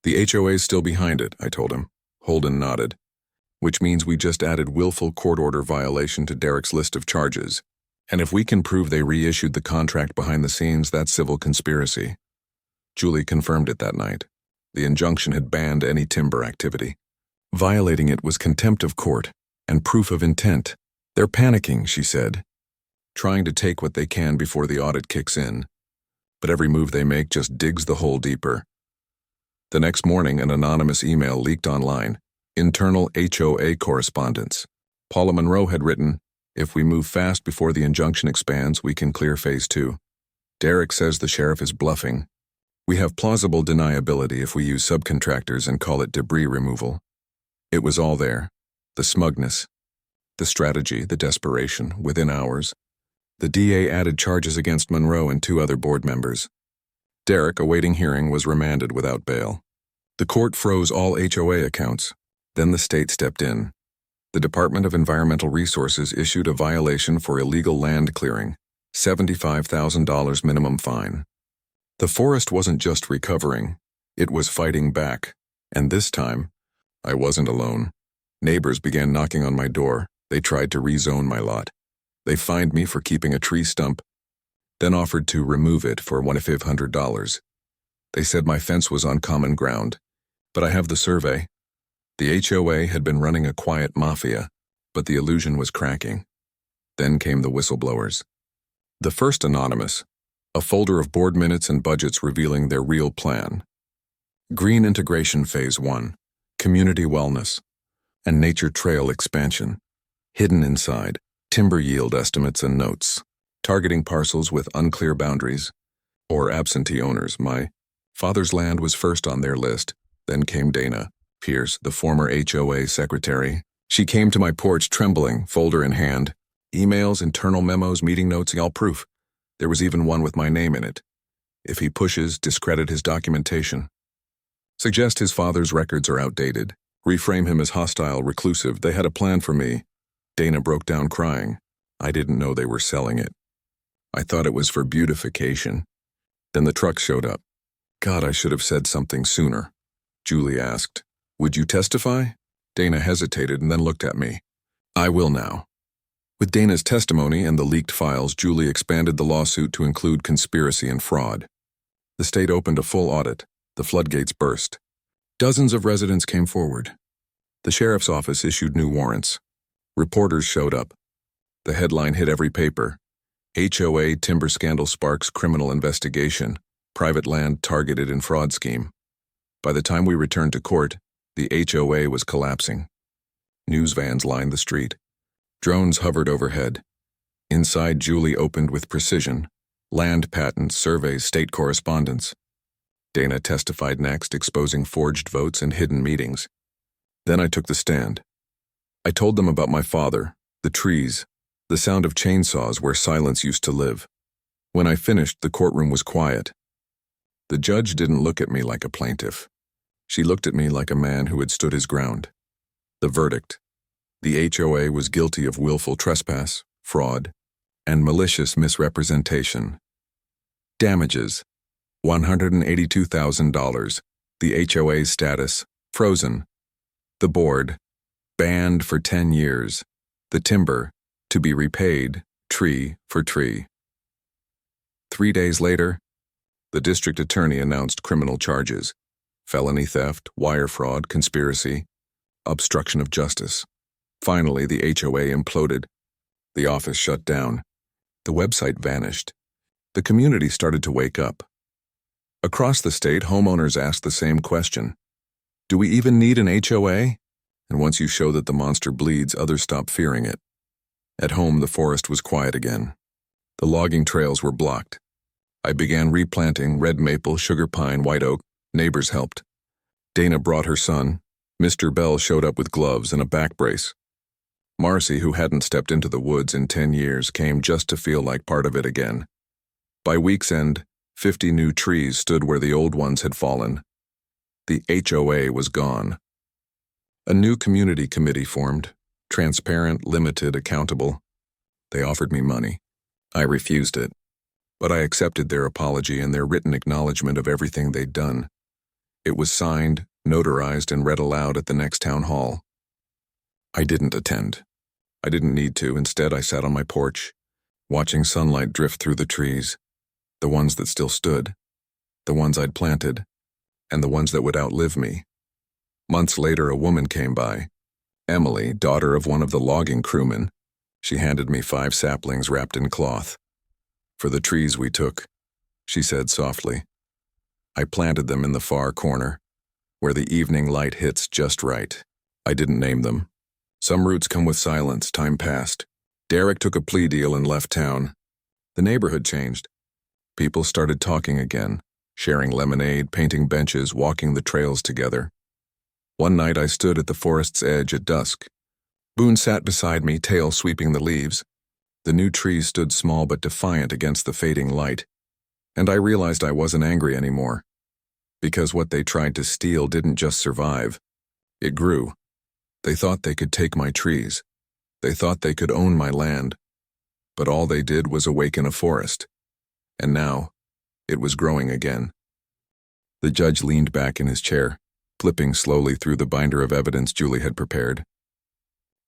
The HOA's still behind it, I told him. Holden nodded. Which means we just added willful court order violation to Derek's list of charges. And if we can prove they reissued the contract behind the scenes, that's civil conspiracy. Julie confirmed it that night. The injunction had banned any timber activity. Violating it was contempt of court and proof of intent. They're panicking, she said, trying to take what they can before the audit kicks in. But every move they make just digs the hole deeper. The next morning, an anonymous email leaked online. Internal HOA correspondence. Paula Monroe had written, "If we move fast before the injunction expands, we can clear phase 2. Derek says the sheriff is bluffing. We have plausible deniability if we use subcontractors and call it debris removal." It was all there. The smugness, the strategy, the desperation, within hours. The DA added charges against Monroe and 2 other board members. Derek, awaiting hearing, was remanded without bail. The court froze all HOA accounts. Then the state stepped in. The Department of Environmental Resources issued a violation for illegal land clearing, $75,000 minimum fine. The forest wasn't just recovering, it was fighting back. And this time, I wasn't alone. Neighbors began knocking on my door. They tried to rezone my lot. They fined me for keeping a tree stump, then offered to remove it for $1,500. They said my fence was on common ground, but I have the survey. The HOA had been running a quiet mafia, but the illusion was cracking. Then came the whistleblowers. The first anonymous, a folder of board minutes and budgets revealing their real plan. Green Integration Phase 1, Community Wellness, and Nature Trail Expansion. Hidden inside, timber yield estimates and notes, targeting parcels with unclear boundaries or absentee owners. My father's land was first on their list, then came Dana Pierce, the former HOA secretary. She came to my porch trembling, folder in hand. Emails, internal memos, meeting notes, all proof. There was even one with my name in it. If he pushes, discredit his documentation. Suggest his father's records are outdated. Reframe him as hostile, reclusive. They had a plan for me. Dana broke down crying. I didn't know they were selling it. I thought it was for beautification. Then the truck showed up. God, I should have said something sooner. Julie asked, "Would you testify?" Dana hesitated and then looked at me. "I will now." With Dana's testimony and the leaked files, Julie expanded the lawsuit to include conspiracy and fraud. The state opened a full audit. The floodgates burst. Dozens of residents came forward. The sheriff's office issued new warrants. Reporters showed up. The headline hit every paper. HOA timber scandal sparks criminal investigation. Private land targeted in fraud scheme. By the time we returned to court, the HOA was collapsing. News vans lined the street. Drones hovered overhead. Inside, Julie opened with precision. Land patents, surveys, state correspondence. Dana testified next, exposing forged votes and hidden meetings. Then I took the stand. I told them about my father, the trees, the sound of chainsaws where silence used to live. When I finished, the courtroom was quiet. The judge didn't look at me like a plaintiff. She looked at me like a man who had stood his ground. The verdict. The HOA was guilty of willful trespass, fraud, and malicious misrepresentation. Damages, $182,000. The HOA's status, frozen. The board, banned for 10 years. The timber, to be repaid, tree for tree. 3 days later, the district attorney announced criminal charges: felony theft, wire fraud, conspiracy, obstruction of justice. Finally, the HOA imploded. The office shut down. The website vanished. The community started to wake up. Across the state, homeowners asked the same question. Do we even need an HOA? And once you show that the monster bleeds, others stop fearing it. At home, the forest was quiet again. The logging trails were blocked. I began replanting red maple, sugar pine, white oak. Neighbors helped. Dana brought her son. Mr. Bell showed up with gloves and a back brace. Marcy, who hadn't stepped into the woods in 10 years, came just to feel like part of it again. By week's end, 50 new trees stood where the old ones had fallen. The HOA was gone. A new community committee formed, transparent, limited, accountable. They offered me money. I refused it, but I accepted their apology and their written acknowledgement of everything they'd done. It was signed, notarized, and read aloud at the next town hall. I didn't attend. I didn't need to. Instead, I sat on my porch, watching sunlight drift through the trees, the ones that still stood, the ones I'd planted, and the ones that would outlive me. Months later, a woman came by. Emily, daughter of one of the logging crewmen. She handed me 5 saplings wrapped in cloth. "For the trees we took," she said softly. "I planted them in the far corner, where the evening light hits just right." I didn't name them. Some roots come with silence. Time passed. Derek took a plea deal and left town. The neighborhood changed. People started talking again, sharing lemonade, painting benches, walking the trails together. One night I stood at the forest's edge at dusk. Boone sat beside me, tail sweeping the leaves. The new trees stood small but defiant against the fading light. And I realized I wasn't angry anymore. Because what they tried to steal didn't just survive. It grew. They thought they could take my trees. They thought they could own my land. But all they did was awaken a forest. And now, it was growing again. The judge leaned back in his chair, flipping slowly through the binder of evidence Julie had prepared.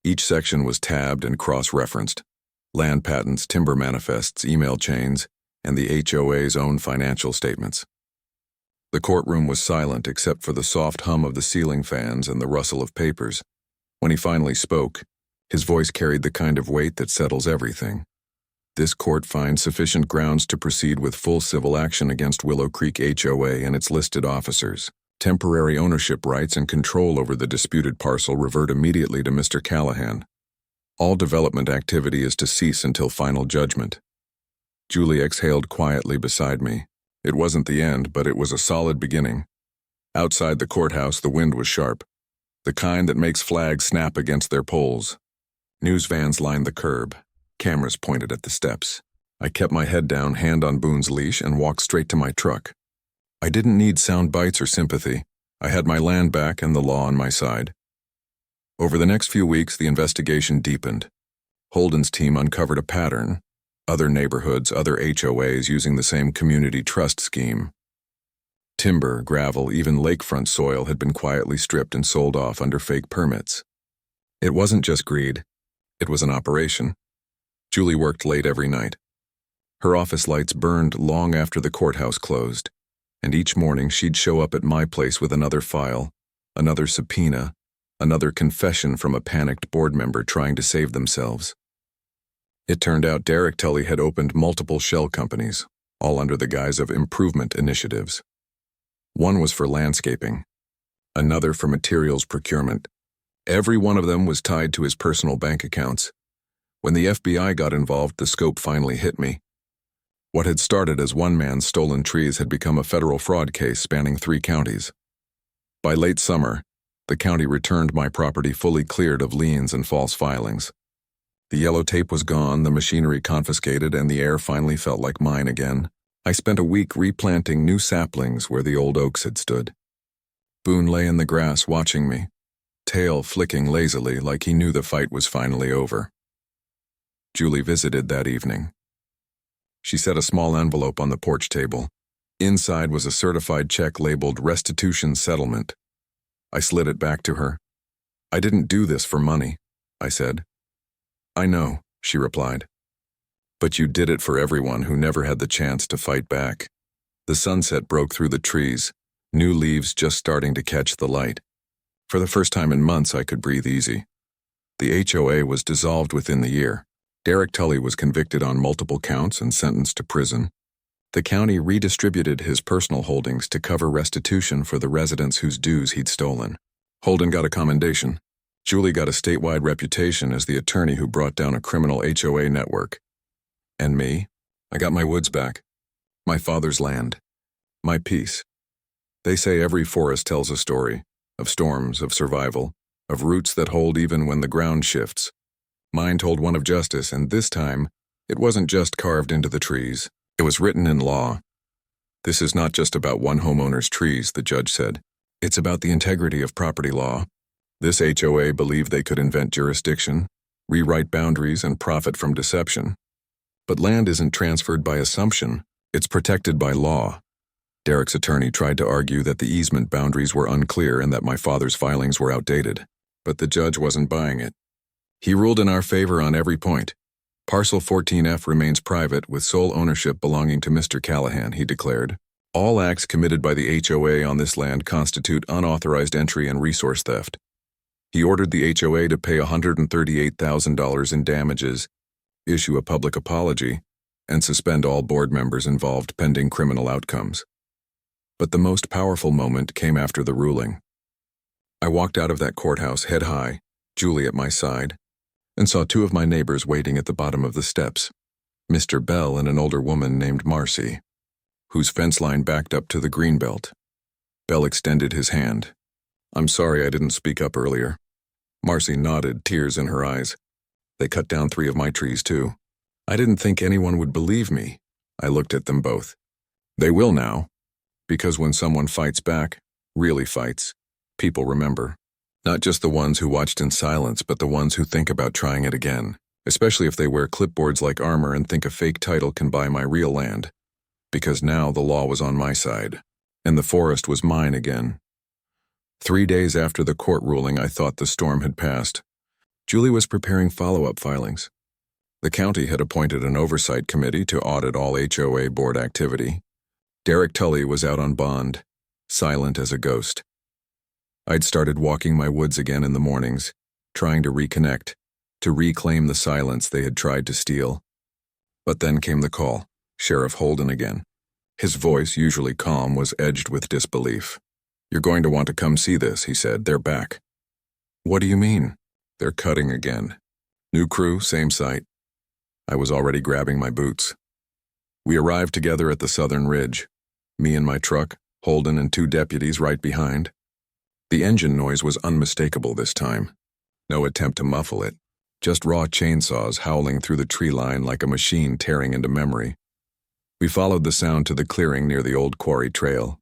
Each section was tabbed and cross-referenced: land patents, timber manifests, email chains, and the HOA's own financial statements. The courtroom was silent except for the soft hum of the ceiling fans and the rustle of papers. When he finally spoke, his voice carried the kind of weight that settles everything. "This court finds sufficient grounds to proceed with full civil action against Willow Creek HOA and its listed officers. Temporary ownership rights and control over the disputed parcel revert immediately to Mr. Callahan. All development activity is to cease until final judgment." Julie exhaled quietly beside me. It wasn't the end, but it was a solid beginning. Outside the courthouse, the wind was sharp, the kind that makes flags snap against their poles. News vans lined the curb. Cameras pointed at the steps. I kept my head down, hand on Boone's leash, and walked straight to my truck. I didn't need sound bites or sympathy. I had my land back and the law on my side. Over the next few weeks, the investigation deepened. Holden's team uncovered a pattern: other neighborhoods, other HOAs using the same community trust scheme. Timber, gravel, even lakefront soil had been quietly stripped and sold off under fake permits. It wasn't just greed. It was an operation. Julie worked late every night. Her office lights burned long after the courthouse closed, and each morning she'd show up at my place with another file, another subpoena, another confession from a panicked board member trying to save themselves. It turned out Derek Tully had opened multiple shell companies, all under the guise of improvement initiatives. One was for landscaping, another for materials procurement. Every one of them was tied to his personal bank accounts. When the FBI got involved, the scope finally hit me. What had started as one man's stolen trees had become a federal fraud case spanning 3 counties. By late summer, the county returned my property fully cleared of liens and false filings. The yellow tape was gone, the machinery confiscated, and the air finally felt like mine again. I spent a week replanting new saplings where the old oaks had stood. Boone lay in the grass watching me, tail flicking lazily like he knew the fight was finally over. Julie visited that evening. She set a small envelope on the porch table. Inside was a certified check labeled Restitution Settlement. I slid it back to her. "I didn't do this for money," I said. "I know," she replied. "But you did it for everyone who never had the chance to fight back." The sunset broke through the trees, new leaves just starting to catch the light. For the first time in months, I could breathe easy. The HOA was dissolved within the year. Derek Tully was convicted on multiple counts and sentenced to prison. The county redistributed his personal holdings to cover restitution for the residents whose dues he'd stolen. Holden got a commendation. Julie got a statewide reputation as the attorney who brought down a criminal HOA network. And me? I got my woods back. My father's land. My peace. They say every forest tells a story, of storms, of survival, of roots that hold even when the ground shifts. Mine told one of justice, and this time, it wasn't just carved into the trees. It was written in law. "This is not just about one homeowner's trees," the judge said. "It's about the integrity of property law." This HOA believed they could invent jurisdiction, rewrite boundaries, and profit from deception. But land isn't transferred by assumption. It's protected by law. Derek's attorney tried to argue that the easement boundaries were unclear and that my father's filings were outdated, but the judge wasn't buying it. He ruled in our favor on every point. Parcel 14F remains private with sole ownership belonging to Mr. Callahan, he declared. All acts committed by the HOA on this land constitute unauthorized entry and resource theft. He ordered the HOA to pay $138,000 in damages, issue a public apology, and suspend all board members involved pending criminal outcomes. But the most powerful moment came after the ruling. I walked out of that courthouse head high, Julie at my side, and saw two of my neighbors waiting at the bottom of the steps, Mr. Bell and an older woman named Marcy, whose fence line backed up to the greenbelt. Bell extended his hand. "I'm sorry I didn't speak up earlier." Marcy nodded, tears in her eyes. "They cut down 3 of my trees, too. I didn't think anyone would believe me." I looked at them both. "They will now. Because when someone fights back, really fights, people remember. Not just the ones who watched in silence, but the ones who think about trying it again, especially if they wear clipboards like armor and think a fake title can buy my real land. Because now the law was on my side, and the forest was mine again." 3 days after the court ruling, I thought the storm had passed. Julie was preparing follow-up filings. The county had appointed an oversight committee to audit all HOA board activity. Derek Tully was out on bond, silent as a ghost. I'd started walking my woods again in the mornings, trying to reconnect, to reclaim the silence they had tried to steal. But then came the call, Sheriff Holden again. His voice, usually calm, was edged with disbelief. "You're going to want to come see this," he said. "They're back." "What do you mean?" "They're cutting again. New crew, same site." I was already grabbing my boots. We arrived together at the southern ridge, me in my truck, Holden and 2 deputies right behind. The engine noise was unmistakable this time. No attempt to muffle it, just raw chainsaws howling through the tree line like a machine tearing into memory. We followed the sound to the clearing near the old quarry trail.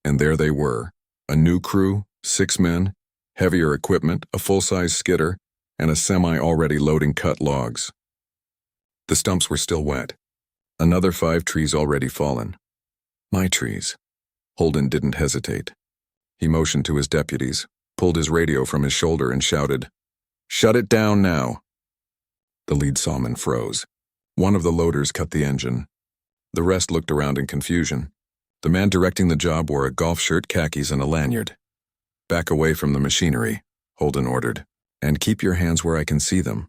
And there they were, a new crew, 6 men, heavier equipment, a full-size skidder, and a semi already loading cut logs. The stumps were still wet. Another 5 trees already fallen. My trees. Holden didn't hesitate. He motioned to his deputies, pulled his radio from his shoulder and shouted, "Shut it down now." The lead sawman froze. One of the loaders cut the engine. The rest looked around in confusion. The man directing the job wore a golf shirt, khakis, and a lanyard. "Back away from the machinery," Holden ordered, "and keep your hands where I can see them."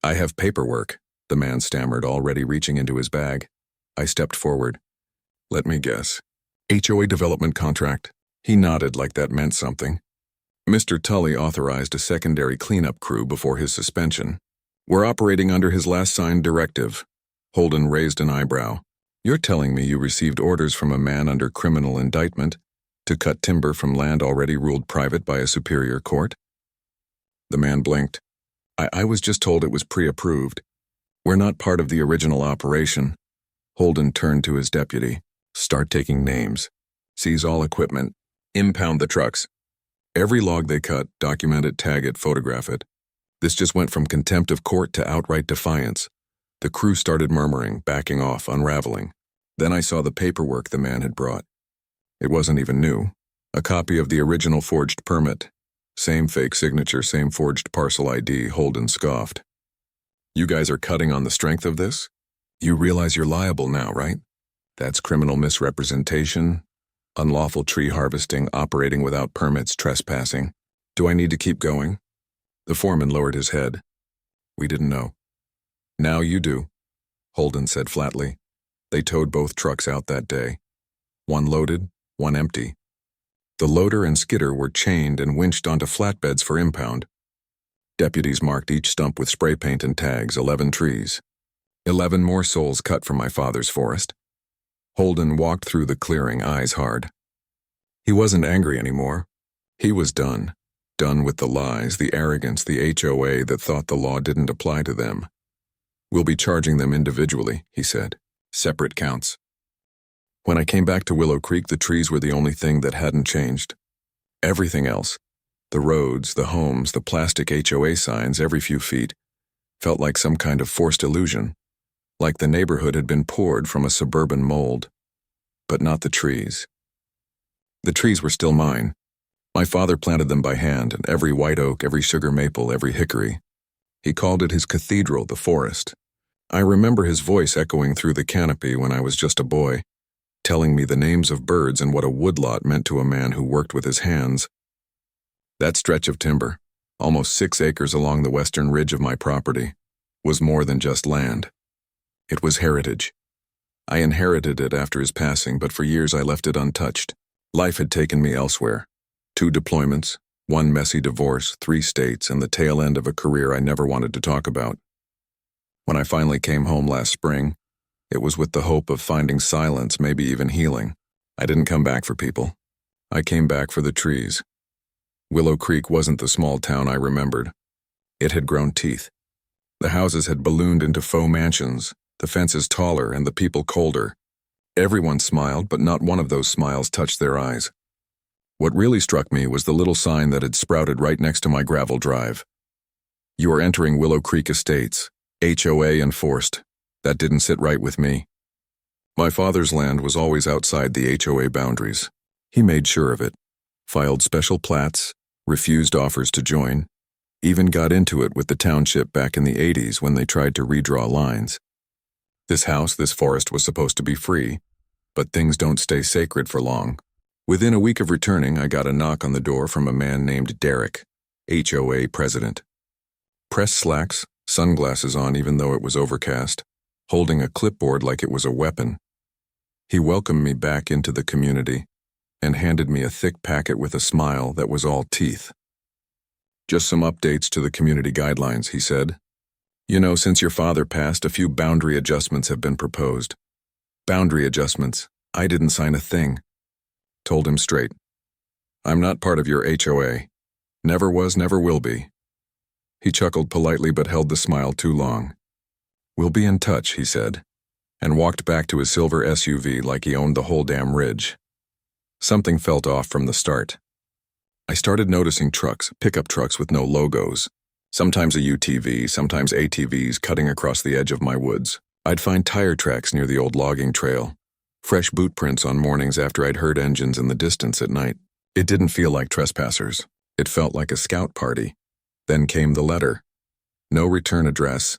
"I have paperwork," the man stammered, already reaching into his bag. I stepped forward. "Let me guess. HOA development contract?" He nodded like that meant something. Mr. Tully authorized a secondary cleanup crew before his suspension. "We're operating under his last signed directive." Holden raised an eyebrow. "You're telling me you received orders from a man under criminal indictment to cut timber from land already ruled private by a superior court?" The man blinked. I was just told it was pre-approved. We're not part of the original operation." Holden turned to his deputy. "Start taking names. Seize all equipment. Impound the trucks. Every log they cut, document it, tag it, photograph it." This just went from contempt of court to outright defiance. The crew started murmuring, backing off, unraveling. Then I saw the paperwork the man had brought. It wasn't even new. A copy of the original forged permit. Same fake signature, same forged parcel ID, Holden scoffed. "You guys are cutting on the strength of this? You realize you're liable now, right? That's criminal misrepresentation, unlawful tree harvesting, operating without permits, trespassing. Do I need to keep going?" The foreman lowered his head. "We didn't know." "Now you do," Holden said flatly. They towed both trucks out that day. One loaded, one empty. The loader and skidder were chained and winched onto flatbeds for impound. Deputies marked each stump with spray paint and tags, 11 trees. 11 more souls cut from my father's forest. Holden walked through the clearing, eyes hard. He wasn't angry anymore. He was done. Done with the lies, the arrogance, the HOA that thought the law didn't apply to them. "We'll be charging them individually," he said. "Separate counts." When I came back to Willow Creek, the trees were the only thing that hadn't changed. Everything else, the roads, the homes, the plastic HOA signs every few feet, felt like some kind of forced illusion, like the neighborhood had been poured from a suburban mold. but not the trees. The trees were still mine. My father planted them by hand, and every white oak, every sugar maple, every hickory. He called it his cathedral, the forest. I remember his voice echoing through the canopy when I was just a boy, telling me the names of birds and what a woodlot meant to a man who worked with his hands. That stretch of timber, almost 6 acres along the western ridge of my property, was more than just land. It was heritage. I inherited it after his passing, but for years I left it untouched. Life had taken me elsewhere. 2 deployments, 1 messy divorce, 3 states, and the tail end of a career I never wanted to talk about. When I finally came home last spring, it was with the hope of finding silence, maybe even healing. I didn't come back for people. I came back for the trees. Willow Creek wasn't the small town I remembered. It had grown teeth. The houses had ballooned into faux mansions, the fences taller and the people colder. Everyone smiled, but not one of those smiles touched their eyes. What really struck me was the little sign that had sprouted right next to my gravel drive. "You are entering Willow Creek Estates, HOA enforced." That didn't sit right with me. My father's land was always outside the HOA boundaries. He made sure of it, filed special plats, refused offers to join, even got into it with the township back in the 80s when they tried to redraw lines. This house, this forest was supposed to be free, but things don't stay sacred for long. Within a week of returning, I got a knock on the door from a man named Derek, HOA president. Pressed slacks, sunglasses on even though it was overcast, holding a clipboard like it was a weapon. He welcomed me back into the community and handed me a thick packet with a smile that was all teeth. "Just some updates to the community guidelines," he said. "You know, since your father passed, a few boundary adjustments have been proposed." "Boundary adjustments? I didn't sign a thing." Told him straight. "I'm not part of your HOA. Never was, never will be." He chuckled politely but held the smile too long. "We'll be in touch," he said, and walked back to his silver SUV like he owned the whole damn ridge. Something felt off from the start. I started noticing trucks, pickup trucks with no logos. Sometimes a UTV, sometimes ATVs cutting across the edge of my woods. I'd find tire tracks near the old logging trail. Fresh boot prints on mornings after I'd heard engines in the distance at night. It didn't feel like trespassers. It felt like a scout party. Then came the letter. No return address.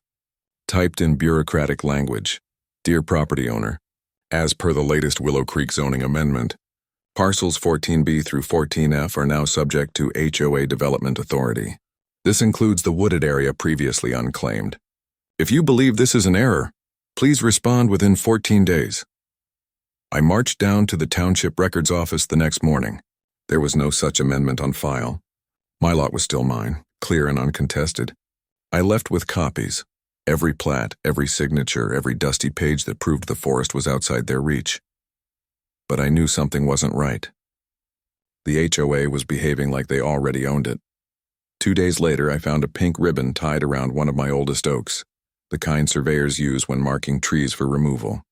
Typed in bureaucratic language. "Dear property owner, as per the latest Willow Creek zoning amendment, parcels 14B through 14F are now subject to HOA Development Authority. This includes the wooded area previously unclaimed. If you believe this is an error, please respond within 14 days. I marched down to the township records office the next morning. There was no such amendment on file. My lot was still mine, clear and uncontested. I left with copies. Every plat, every signature, every dusty page that proved the forest was outside their reach. But I knew something wasn't right. The HOA was behaving like they already owned it. 2 days later, I found a pink ribbon tied around one of my oldest oaks, the kind surveyors use when marking trees for removal.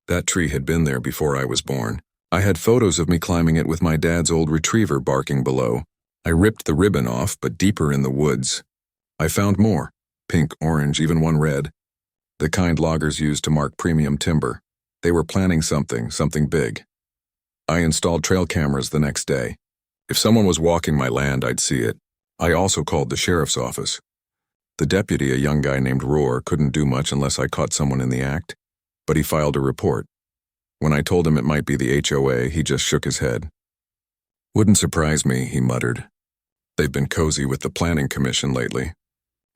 That tree had been there before I was born. I had photos of me climbing it with my dad's old retriever barking below. I ripped the ribbon off, but deeper in the woods. I found more. Pink, orange, even one red. The kind loggers use to mark premium timber. They were planning something big. I installed trail cameras the next day. If someone was walking my land, I'd see it. I also called the sheriff's office. The deputy, a young guy named Roar, couldn't do much unless I caught someone in the act, but he filed a report. When I told him it might be the HOA, he just shook his head. "Wouldn't surprise me," he muttered. "They've been cozy with the planning commission lately.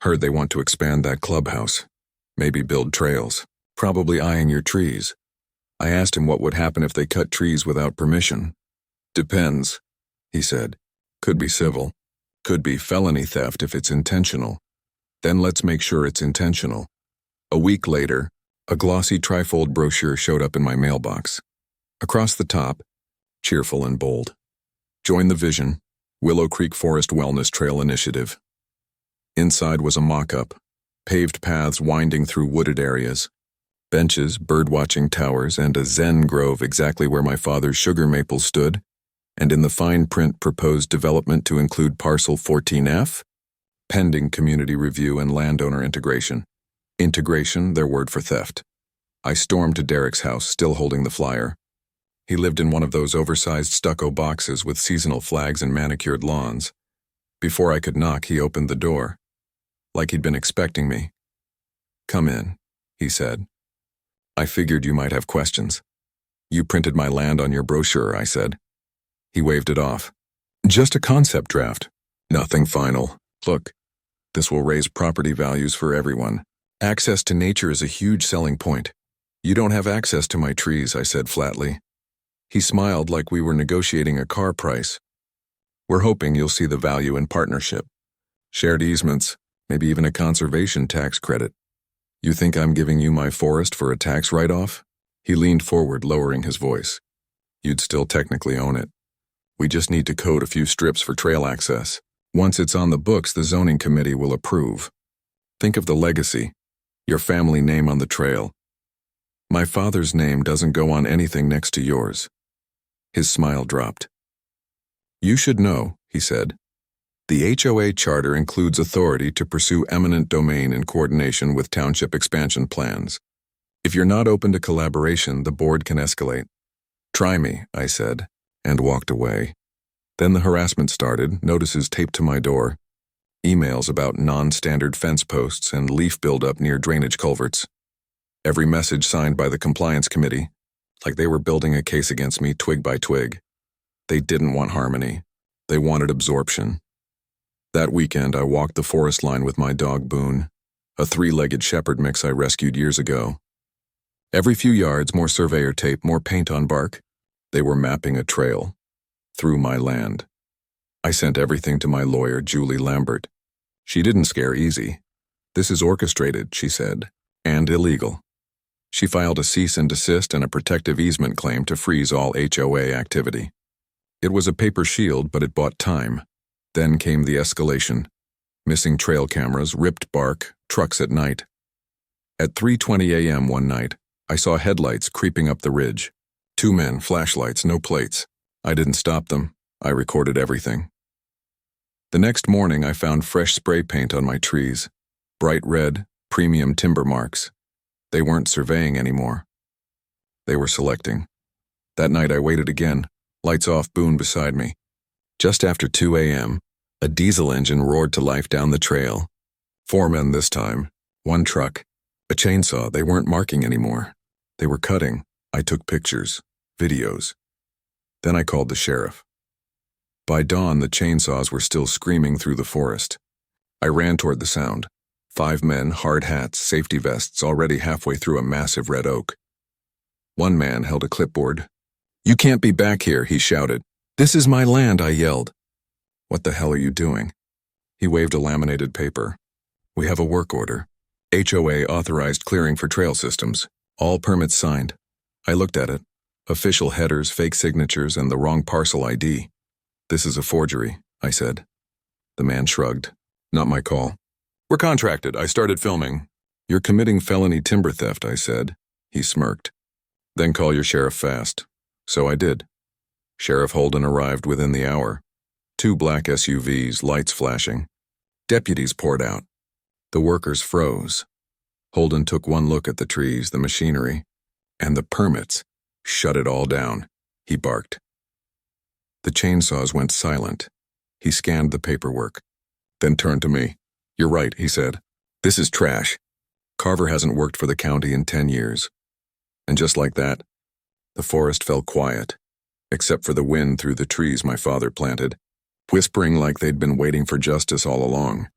Heard they want to expand that clubhouse. Maybe build trails. Probably eyeing your trees." I asked him what would happen if they cut trees without permission. "Depends," he said. "Could be civil. Could be felony theft if it's intentional. Then let's make sure it's intentional." A week later, a glossy trifold brochure showed up in my mailbox. Across the top, cheerful and bold, "Join the vision, Willow Creek Forest Wellness Trail Initiative." Inside was a mock-up, paved paths winding through wooded areas, benches, bird-watching towers, and a zen grove exactly where my father's sugar maple stood, and in the fine print proposed development to include parcel 14F, pending community review and landowner integration. Integration, their word for theft. I stormed to Derek's house, still holding the flyer. He lived in one of those oversized stucco boxes with seasonal flags and manicured lawns. Before I could knock, he opened the door, like he'd been expecting me. "Come in," he said. "I figured you might have questions." "You printed my land on your brochure," I said. He waved it off. "Just a concept draft. Nothing final. Look, this will raise property values for everyone. Access to nature is a huge selling point." "You don't have access to my trees," I said flatly. He smiled like we were negotiating a car price. "We're hoping you'll see the value in partnership. Shared easements, maybe even a conservation tax credit. You think I'm giving you my forest for a tax write-off?" He leaned forward, lowering his voice. "You'd still technically own it. We just need to code a few strips for trail access. Once it's on the books, the zoning committee will approve. Think of the legacy, your family name on the trail. My father's name doesn't go on anything next to yours." His smile dropped. "You should know," he said. "The HOA charter includes authority to pursue eminent domain in coordination with township expansion plans. If you're not open to collaboration, the board can escalate." "Try me," I said, and walked away. Then the harassment started, notices taped to my door, emails about non-standard fence posts and leaf buildup near drainage culverts. Every message signed by the compliance committee, like they were building a case against me twig by twig. They didn't want harmony. They wanted absorption. That weekend, I walked the forest line with my dog Boone, a three-legged shepherd mix I rescued years ago. Every few yards, more surveyor tape, more paint on bark. They were mapping a trail through my land. I sent everything to my lawyer, Julie Lambert. She didn't scare easy. "This is orchestrated," she said, "and illegal." She filed a cease and desist and a protective easement claim to freeze all HOA activity. It was a paper shield, but it bought time. Then came the escalation. Missing trail cameras, ripped bark, trucks at night. At 3:20 a.m. one night, I saw headlights creeping up the ridge. 2 men, flashlights, no plates. I didn't stop them. I recorded everything. The next morning, I found fresh spray paint on my trees. Bright red, premium timber marks. They weren't surveying anymore. They were selecting. That night I waited again, lights off, Boone beside me. Just after 2 a.m., a diesel engine roared to life down the trail. 4 men this time, 1 truck, a chainsaw. They weren't marking anymore. They were cutting. I took pictures, videos. Then I called the sheriff. By dawn, the chainsaws were still screaming through the forest. I ran toward the sound. 5 men, hard hats, safety vests, already halfway through a massive red oak. One man held a clipboard. "You can't be back here," he shouted. "This is my land," I yelled. "What the hell are you doing?" He waved a laminated paper. "We have a work order. HOA authorized clearing for trail systems. All permits signed." I looked at it. Official headers, fake signatures, and the wrong parcel ID. "This is a forgery," I said. The man shrugged. "Not my call." "We're contracted." I started filming. "You're committing felony timber theft," I said. He smirked. "Then call your sheriff fast." So I did. Sheriff Holden arrived within the hour. 2 black SUVs, lights flashing. Deputies poured out. The workers froze. Holden took one look at the trees, the machinery, and the permits. "Shut it all down," he barked. The chainsaws went silent. He scanned the paperwork, then turned to me. "You're right," he said. "This is trash. Carver hasn't worked for the county in 10 years. And just like that, the forest fell quiet, except for the wind through the trees my father planted, whispering like they'd been waiting for justice all along.